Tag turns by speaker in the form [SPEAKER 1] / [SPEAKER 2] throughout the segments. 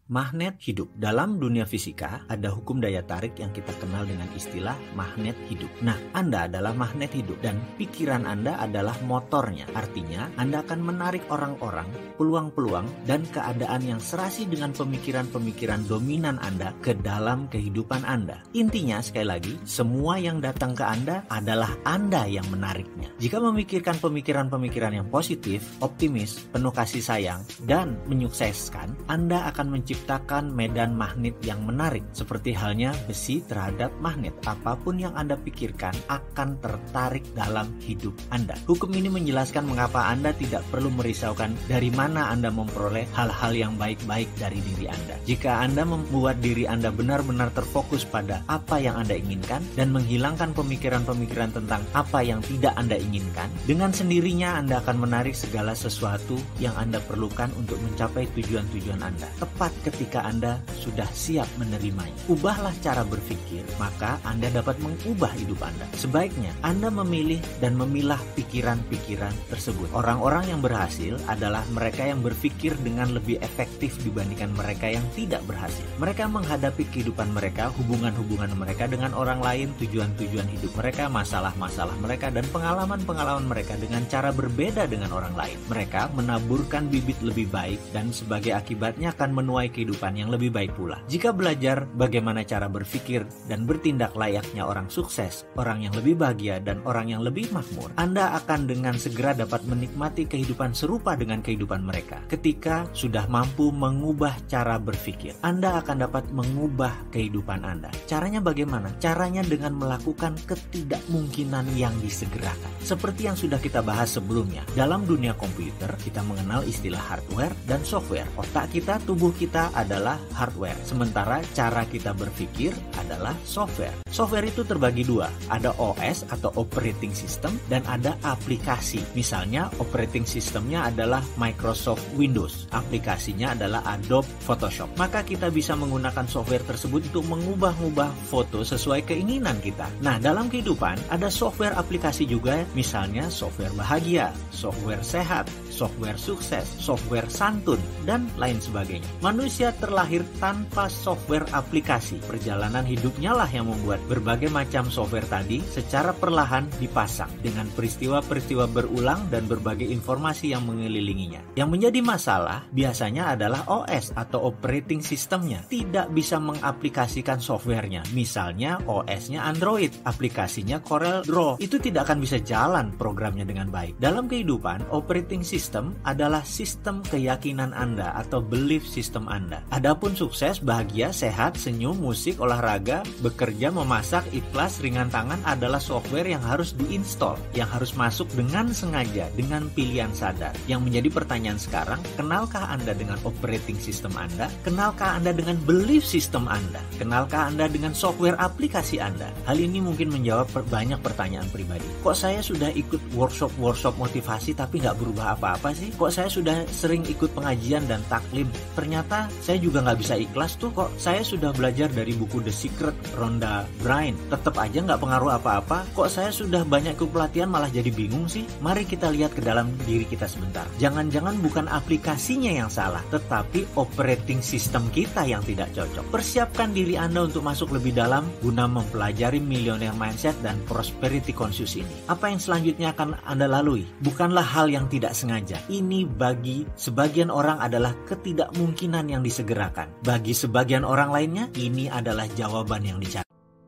[SPEAKER 1] Magnet hidup. Dalam dunia fisika, ada hukum daya tarik yang kita kenal dengan istilah magnet hidup. Nah, Anda adalah magnet hidup dan pikiran Anda adalah motornya. Artinya, Anda akan menarik orang-orang, peluang-peluang, dan keadaan yang serasi dengan pemikiran-pemikiran dominan Anda ke dalam kehidupan Anda. Intinya, sekali lagi, semua yang datang ke Anda adalah Anda yang menariknya. Jika memikirkan pemikiran-pemikiran yang positif, optimis, penuh kasih sayang, dan menyukseskan, Anda akan menciptakan medan magnet yang menarik. Seperti halnya besi terhadap magnet, apapun yang Anda pikirkan akan tertarik dalam hidup Anda. Hukum ini menjelaskan mengapa Anda tidak perlu merisaukan dari mana Anda memperoleh hal-hal yang baik-baik dari diri Anda. Jika Anda membuat diri Anda benar-benar terfokus pada apa yang Anda inginkan dan menghilangkan pemikiran-pemikiran tentang apa yang tidak Anda inginkan, dengan sendirinya Anda akan menarik segala sesuatu yang Anda perlukan untuk mencapai tujuan-tujuan Anda. Tepat ketika Anda sudah siap menerimanya. Ubahlah cara berpikir, maka Anda dapat mengubah hidup Anda. Sebaiknya Anda memilih dan memilah pikiran-pikiran tersebut. Orang-orang yang berhasil adalah mereka yang berpikir dengan lebih efektif dibandingkan mereka yang tidak berhasil. Mereka menghadapi kehidupan mereka, hubungan-hubungan mereka dengan orang lain, tujuan-tujuan hidup mereka, masalah-masalah mereka, dan pengalaman-pengalaman mereka dengan cara berbeda dengan orang lain. Mereka menaburkan bibit lebih baik dan sebagai akibatnya akan menuai kehidupan yang lebih baik pula. Jika belajar bagaimana cara berpikir dan bertindak layaknya orang sukses, orang yang lebih bahagia, dan orang yang lebih makmur, Anda akan dengan segera dapat menikmati kehidupan serupa dengan kehidupan mereka. Ketika sudah mampu mengubah cara berpikir, Anda akan dapat mengubah kehidupan Anda. Caranya bagaimana? Caranya dengan melakukan ketidakmungkinan yang disegerakan. Seperti yang sudah kita bahas sebelumnya, dalam dunia komputer, kita mengenal istilah hardware dan software. Otak kita, tubuh kita adalah hardware, sementara cara kita berpikir adalah software. Software itu terbagi dua, ada OS atau operating system dan ada aplikasi. Misalnya operating systemnya adalah Microsoft Windows, aplikasinya adalah Adobe Photoshop. Maka kita bisa menggunakan software tersebut untuk mengubah-ubah foto sesuai keinginan kita. Nah, dalam kehidupan ada software aplikasi juga, misalnya software bahagia, software sehat, software sukses, software santun, dan lain sebagainya. Manusia terlahir tanpa software aplikasi. Perjalanan hidupnya lah yang membuat berbagai macam software tadi secara perlahan dipasang dengan peristiwa-peristiwa berulang dan berbagai informasi yang mengelilinginya. Yang menjadi masalah biasanya adalah OS atau operating systemnya tidak bisa mengaplikasikan softwarenya. Misalnya OS-nya Android, aplikasinya Corel Draw. Itu tidak akan bisa jalan programnya dengan baik. Dalam kehidupan, operating system adalah sistem keyakinan Anda atau belief system Anda. Adapun sukses, bahagia, sehat, senyum, musik, olahraga, bekerja, memasak, ikhlas, ringan tangan adalah software yang harus diinstal, yang harus masuk dengan sengaja, dengan pilihan sadar. Yang menjadi pertanyaan sekarang, kenalkah Anda dengan operating system Anda? Kenalkah Anda dengan belief system Anda? Kenalkah Anda dengan software aplikasi Anda? Hal ini mungkin menjawab banyak pertanyaan pribadi. Kok saya sudah ikut workshop motivasi tapi nggak berubah apa-apa sih? Kok saya sudah sering ikut pengajian dan taklim, ternyata saya juga nggak bisa ikhlas tuh. Kok saya sudah belajar dari buku The Secret, Rhonda Byrne, tetap aja nggak pengaruh apa-apa. Kok saya sudah banyak ikut pelatihan malah jadi bingung sih? Mari kita lihat ke dalam diri kita sebentar. Jangan-jangan bukan aplikasinya yang salah, tetapi operating system kita yang tidak cocok. Persiapkan diri Anda untuk masuk lebih dalam guna mempelajari millionaire mindset dan prosperity conscious ini. Apa yang selanjutnya akan Anda lalui bukanlah hal yang tidak sengaja. Ini bagi sebagian orang adalah ketidakmungkinan yang disegerakan. Bagi sebagian orang lainnya, ini adalah jawaban yang dicari.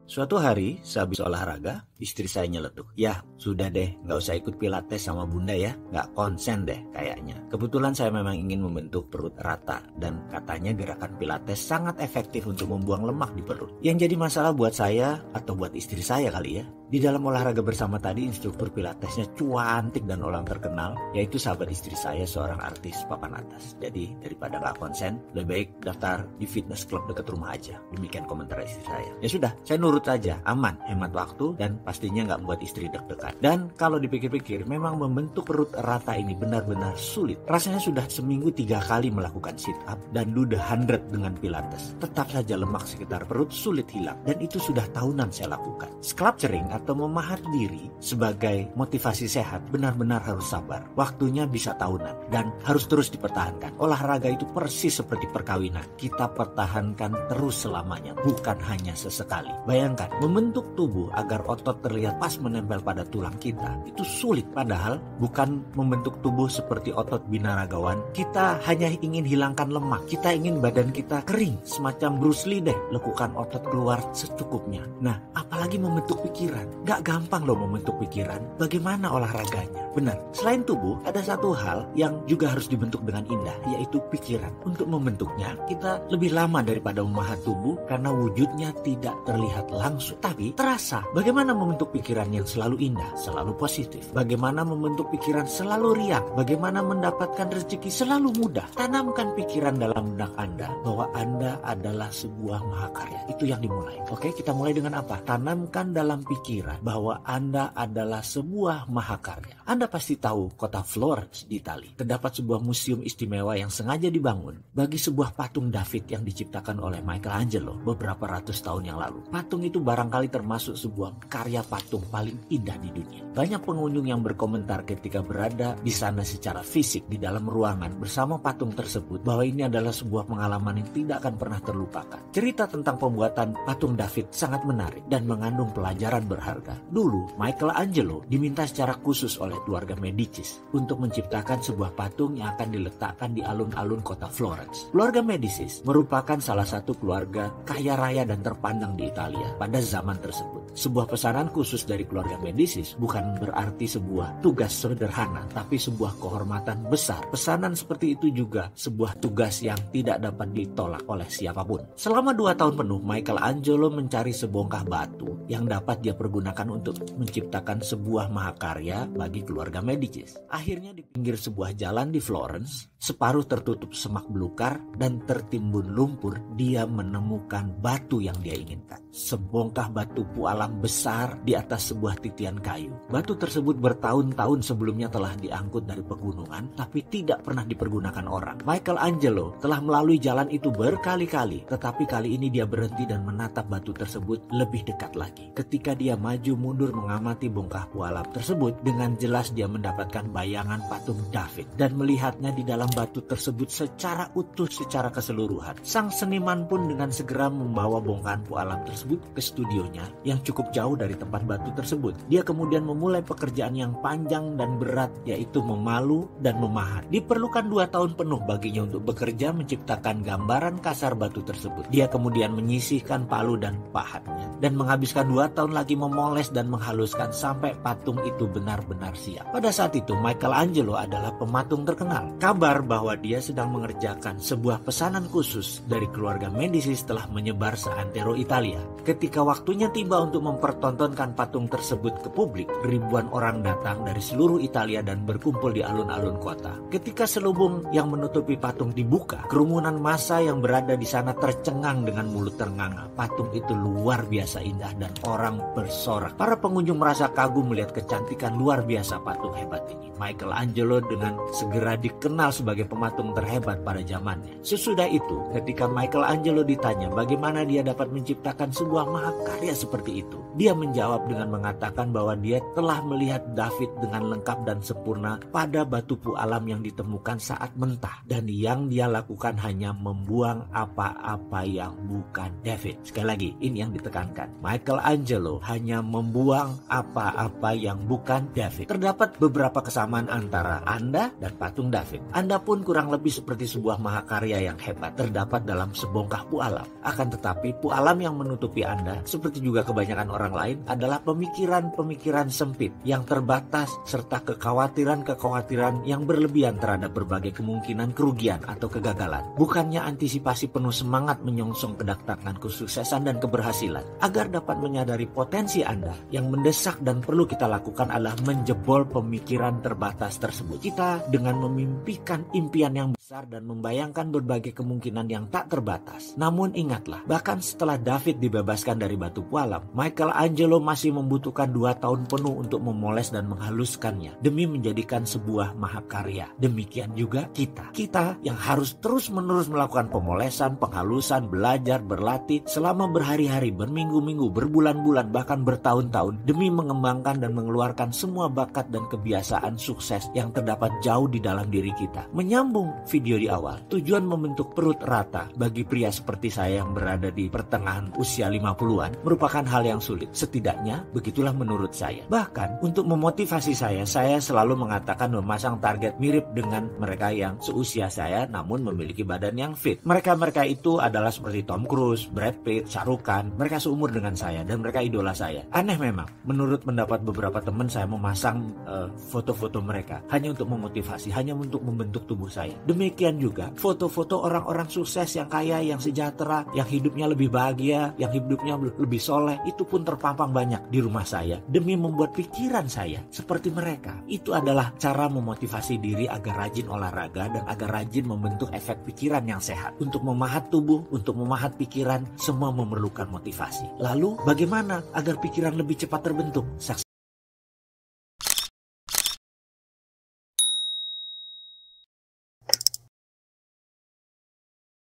[SPEAKER 1] Suatu hari, sehabis olahraga, istri saya nyeletuk, "Ya, sudah deh, nggak usah ikut pilates sama bunda ya, nggak konsen deh kayaknya." Kebetulan saya memang ingin membentuk perut rata, dan katanya gerakan pilates sangat efektif untuk membuang lemak di perut. Yang jadi masalah buat saya, atau buat istri saya kali ya, di dalam olahraga bersama tadi, instruktur pilatesnya cuantik dan orang terkenal, yaitu sahabat istri saya, seorang artis papan atas. Jadi, daripada nggak konsen, lebih baik daftar di fitness club dekat rumah aja. Demikian komentar istri saya. Ya sudah, saya nurut saja, aman, hemat waktu, dan pastinya nggak membuat istri deg-degan. Dan kalau dipikir-pikir, memang membentuk perut rata ini benar-benar sulit. Rasanya sudah seminggu 3 kali melakukan sit up dan do the 100 dengan pilates. Tetap saja lemak sekitar perut sulit hilang, dan itu sudah tahunan saya lakukan. Sculpturing atau memahat diri sebagai motivasi sehat benar-benar harus sabar. Waktunya bisa tahunan dan harus terus dipertahankan. Olahraga itu persis seperti perkawinan. Kita pertahankan terus selamanya, bukan hanya sesekali. Bayangkan, membentuk tubuh agar otot terlihat pas menempel pada tulang kita itu sulit, padahal bukan membentuk tubuh seperti otot binaragawan. Kita hanya ingin hilangkan lemak, kita ingin badan kita kering, semacam Bruce Lee deh, lakukan otot keluar secukupnya. Nah, apalagi membentuk pikiran. Gak gampang loh membentuk pikiran. Bagaimana olahraganya? Benar, selain tubuh ada satu hal yang juga harus dibentuk dengan indah, yaitu pikiran. Untuk membentuknya kita lebih lama daripada memahat tubuh karena wujudnya tidak terlihat langsung, tapi terasa. Bagaimana membentuk pikiran yang selalu indah, selalu positif? Bagaimana membentuk pikiran selalu riang? Bagaimana mendapatkan rezeki selalu mudah? Tanamkan pikiran dalam benak Anda bahwa Anda adalah sebuah mahakarya. Itu yang dimulai. Oke, kita mulai dengan apa? Tanamkan dalam pikiran bahwa Anda adalah sebuah mahakarya. Anda pasti tahu kota Florence di Italia. Terdapat sebuah museum istimewa yang sengaja dibangun bagi sebuah patung David yang diciptakan oleh Michelangelo beberapa ratus tahun yang lalu. Patung itu barangkali termasuk sebuah karya patung paling indah di dunia. Banyak pengunjung yang berkomentar ketika berada di sana secara fisik di dalam ruangan bersama patung tersebut bahwa ini adalah sebuah pengalaman yang tidak akan pernah terlupakan. Cerita tentang pembuatan patung David sangat menarik dan mengandung pelajaran berharga. Dulu, Michelangelo diminta secara khusus oleh keluarga Medicis untuk menciptakan sebuah patung yang akan diletakkan di alun-alun kota Florence. Keluarga Medicis merupakan salah satu keluarga kaya raya dan terpandang di Italia pada zaman tersebut. Sebuah pesanan khusus dari keluarga Medicis bukan berarti sebuah tugas sederhana, tapi sebuah kehormatan besar. Pesanan seperti itu juga sebuah tugas yang tidak dapat ditolak oleh siapapun. Selama 2 tahun penuh, Michelangelo mencari sebongkah batu yang dapat dia pergunakan untuk menciptakan sebuah mahakarya bagi keluarga Medicis. Akhirnya di pinggir sebuah jalan di Florence, separuh tertutup semak belukar dan tertimbun lumpur, dia menemukan batu yang dia inginkan. Sebongkah batu pualam besar di atas sebuah titian kayu. Batu tersebut bertahun-tahun sebelumnya telah diangkut dari pegunungan, tapi tidak pernah dipergunakan orang. Michelangelo telah melalui jalan itu berkali-kali, tetapi kali ini dia berhenti dan menatap batu tersebut lebih dekat lagi. Ketika dia maju mundur mengamati bongkah pualam tersebut, dengan jelas dia mendapatkan bayangan patung David dan melihatnya di dalam batu tersebut secara utuh, secara keseluruhan. Sang seniman pun dengan segera membawa bongkahan pualam tersebut ke studionya yang cukup jauh dari tempat batu tersebut. Dia kemudian memulai pekerjaan yang panjang dan berat, yaitu memalu dan memahat. Diperlukan 2 tahun penuh baginya untuk bekerja menciptakan gambaran kasar batu tersebut. Dia kemudian menyisihkan palu dan pahatnya dan menghabiskan 2 tahun lagi memoles dan menghaluskan sampai patung itu benar-benar siap. Pada saat itu Michelangelo adalah pematung terkenal. Kabar bahwa dia sedang mengerjakan sebuah pesanan khusus dari keluarga Medicis telah menyebar seantero Italia. Ketika waktunya tiba untuk mempertontonkan patung tersebut ke publik, ribuan orang datang dari seluruh Italia dan berkumpul di alun-alun kota. Ketika selubung yang menutupi patung dibuka, kerumunan massa yang berada di sana tercengang dengan mulut ternganga. Patung itu luar biasa indah dan orang bersorak. Para pengunjung merasa kagum melihat kecantikan luar biasa patung hebat ini. Michelangelo dengan segera dikenal sebagai pematung terhebat pada zamannya. Sesudah itu, ketika Michelangelo ditanya bagaimana dia dapat menciptakan sebuah mahakarya seperti itu, dia menjawab dengan mengatakan bahwa dia telah melihat David dengan lengkap dan sempurna pada batu pualam yang ditemukan saat mentah, dan yang dia lakukan hanya membuang apa-apa yang bukan David. Sekali lagi, ini yang ditekankan. Michelangelo hanya membuang apa-apa yang bukan David. Terdapat beberapa kesamaan antara Anda dan patung David. Anda pun kurang lebih seperti sebuah mahakarya yang hebat terdapat dalam sebongkah pualam. Akan tetapi pualam yang menutupi Anda, seperti juga kebanyakan orang lain, adalah pemikiran-pemikiran sempit yang terbatas serta kekhawatiran-kekhawatiran yang berlebihan terhadap berbagai kemungkinan kerugian atau kegagalan. Bukannya antisipasi penuh semangat menyongsong kedatangan kesuksesan dan keberhasilan. Agar dapat menyadari potensi Anda, yang mendesak dan perlu kita lakukan adalah menjebol pemikiran terbatas tersebut. Kita dengan memimpikan impian yang besar dan membayangkan berbagai kemungkinan yang tak terbatas. Namun ingatlah, bahkan setelah David dibebaskan dari batu pualam, Michelangelo masih membutuhkan 2 tahun penuh untuk memoles dan menghaluskannya demi menjadikan sebuah mahakarya. Demikian juga kita yang harus terus-menerus melakukan pemolesan, penghalusan, belajar, berlatih selama berhari-hari, berminggu-minggu, berbulan-bulan, bahkan bertahun-tahun demi mengembangkan dan mengeluarkan semua bakat dan kebiasaan sukses yang terdapat jauh di dalam diri kita. Menyambung video di awal, tujuan membentuk perut rata bagi pria seperti saya yang berada di pertengahan usia 50-an merupakan hal yang sulit. Setidaknya begitulah menurut saya. Bahkan untuk memotivasi saya selalu mengatakan memasang target mirip dengan mereka yang seusia saya namun memiliki badan yang fit. Mereka itu adalah seperti Tom Cruise, Brad Pitt, Shah Rukh Khan. Mereka seumur dengan saya dan mereka idola saya. Aneh memang, menurut pendapat beberapa teman saya memasang foto-foto mereka hanya untuk memotivasi, hanya untuk membentuk tubuh saya. Demikian juga foto-foto orang-orang sukses yang kaya, yang sejahtera, yang hidupnya lebih bahagia, yang hidupnya lebih soleh, itu pun terpampang banyak di rumah saya demi membuat pikiran saya seperti mereka. Itu adalah cara memotivasi diri agar rajin olahraga dan agar rajin membentuk efek pikiran yang sehat. Untuk memahat tubuh, untuk memahat pikiran, semua memerlukan motivasi. Lalu bagaimana agar pikiran lebih cepat terbentuk?